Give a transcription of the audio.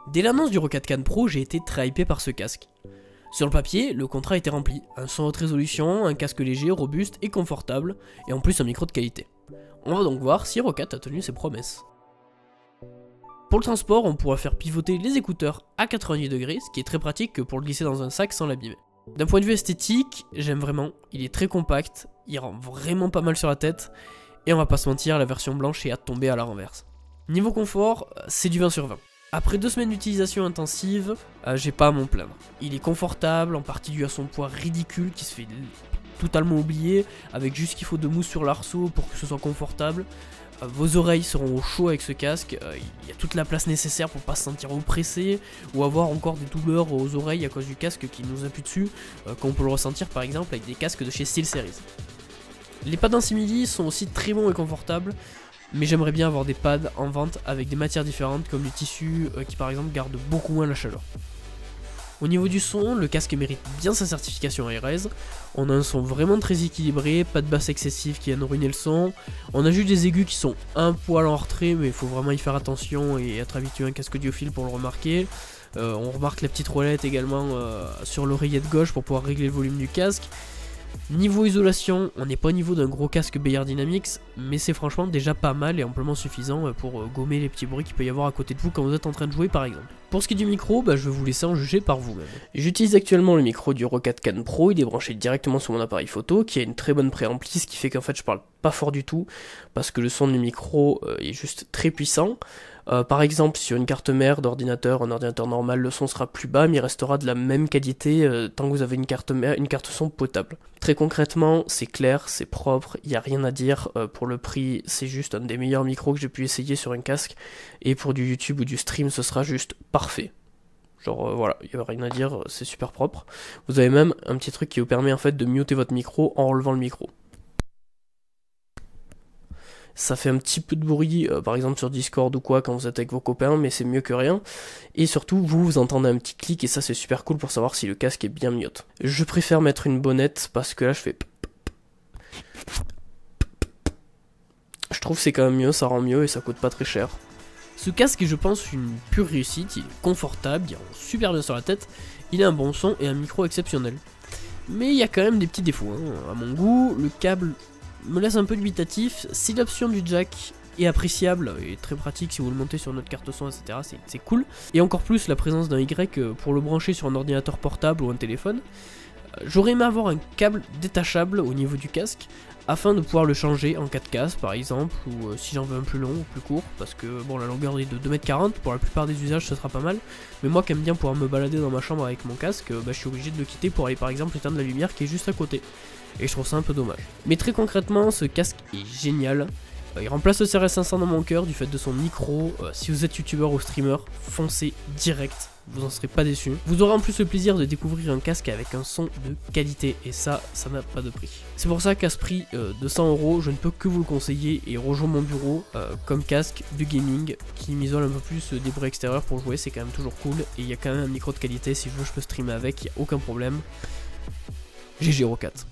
Dès l'annonce du Hero 4 Pro, j'ai été très hypé par ce casque. Sur le papier, le contrat était rempli, un son haute résolution, un casque léger, robuste et confortable, et en plus un micro de qualité. On va donc voir si Hero 4 a tenu ses promesses. Pour le transport, on pourra faire pivoter les écouteurs à 90 degrés, ce qui est très pratique pour le glisser dans un sac sans l'abîmer. D'un point de vue esthétique, j'aime vraiment, il est très compact, il rend vraiment pas mal sur la tête, et on va pas se mentir, la version blanche est à tomber à la renverse. Niveau confort, c'est du 20 sur 20. Après 2 semaines d'utilisation intensive, j'ai pas à m'en plaindre. Il est confortable, en partie dû à son poids ridicule qui se fait totalement oublier, avec juste ce qu'il faut de mousse sur l'arceau pour que ce soit confortable. Vos oreilles seront au chaud avec ce casque, il y a toute la place nécessaire pour pas se sentir oppressé, ou avoir encore des douleurs aux oreilles à cause du casque qui nous appuie dessus, comme on peut le ressentir par exemple avec des casques de chez SteelSeries. Les pads en simili sont aussi très bons et confortables, mais j'aimerais bien avoir des pads en vente avec des matières différentes comme du tissu qui par exemple gardent beaucoup moins la chaleur. Au niveau du son, le casque mérite bien sa certification AirEase. On a un son vraiment très équilibré, pas de basse excessive qui viennent ruiner le son. On a juste des aigus qui sont un poil en retrait, mais il faut vraiment y faire attention et être habitué à un casque audiophile pour le remarquer. On remarque la petite roulette également sur l'oreillette gauche pour pouvoir régler le volume du casque. Niveau isolation, on n'est pas au niveau d'un gros casque Beyer Dynamics, mais c'est franchement déjà pas mal et amplement suffisant pour gommer les petits bruits qu'il peut y avoir à côté de vous quand vous êtes en train de jouer par exemple. Pour ce qui est du micro, je vais vous laisser en juger par vous-même. J'utilise actuellement le micro du Hero 4 Pro, il est branché directement sur mon appareil photo qui a une très bonne préampli, ce qui fait qu'en fait je parle pas fort du tout, parce que le son du micro est juste très puissant. Par exemple, sur une carte mère d'ordinateur, un ordinateur normal, le son sera plus bas, mais il restera de la même qualité tant que vous avez une carte mère, une carte son potable. Très concrètement, c'est clair, c'est propre, il n'y a rien à dire. Pour le prix, c'est juste un des meilleurs micros que j'ai pu essayer sur un casque. Et pour du YouTube ou du stream, ce sera juste parfait. Genre voilà, il n'y a rien à dire, c'est super propre. Vous avez même un petit truc qui vous permet en fait de muter votre micro en relevant le micro. Ça fait un petit peu de bruit, par exemple sur Discord ou quoi, quand vous êtes avec vos copains, mais c'est mieux que rien. Et surtout, vous entendez un petit clic, et ça c'est super cool pour savoir si le casque est bien mute. Je préfère mettre une bonnette, parce que là je fais... Je trouve que c'est quand même mieux, ça rend mieux, et ça coûte pas très cher. Ce casque est, je pense, une pure réussite, il est confortable, il rend super bien sur la tête, il a un bon son et un micro exceptionnel. Mais il y a quand même des petits défauts, à mon goût, le câble me laisse un peu dubitatif. Si l'option du jack est appréciable et très pratique si vous le montez sur notre carte son, etc., c'est cool. Et encore plus la présence d'un Y pour le brancher sur un ordinateur portable ou un téléphone. J'aurais aimé avoir un câble détachable au niveau du casque, afin de pouvoir le changer en 4 cases par exemple, ou si j'en veux un plus long ou plus court, parce que bon, la longueur est de 2,40 m, pour la plupart des usages ce sera pas mal, mais moi qui aime bien pouvoir me balader dans ma chambre avec mon casque, je suis obligé de le quitter pour aller par exemple éteindre la lumière qui est juste à côté, et je trouve ça un peu dommage. Mais très concrètement, ce casque est génial, il remplace le CRS500 dans mon cœur du fait de son micro. Si vous êtes youtubeur ou streamer, foncez direct, vous en serez pas déçus. Vous aurez en plus le plaisir de découvrir un casque avec un son de qualité, et ça n'a pas de prix. C'est pour ça qu'à ce prix de 100 €, je ne peux que vous le conseiller et rejoindre mon bureau comme casque de gaming qui m'isole un peu plus des bruits extérieurs pour jouer, c'est quand même toujours cool, et il y a quand même un micro de qualité, si je veux je peux streamer avec, il n'y a aucun problème. GG Hero 4.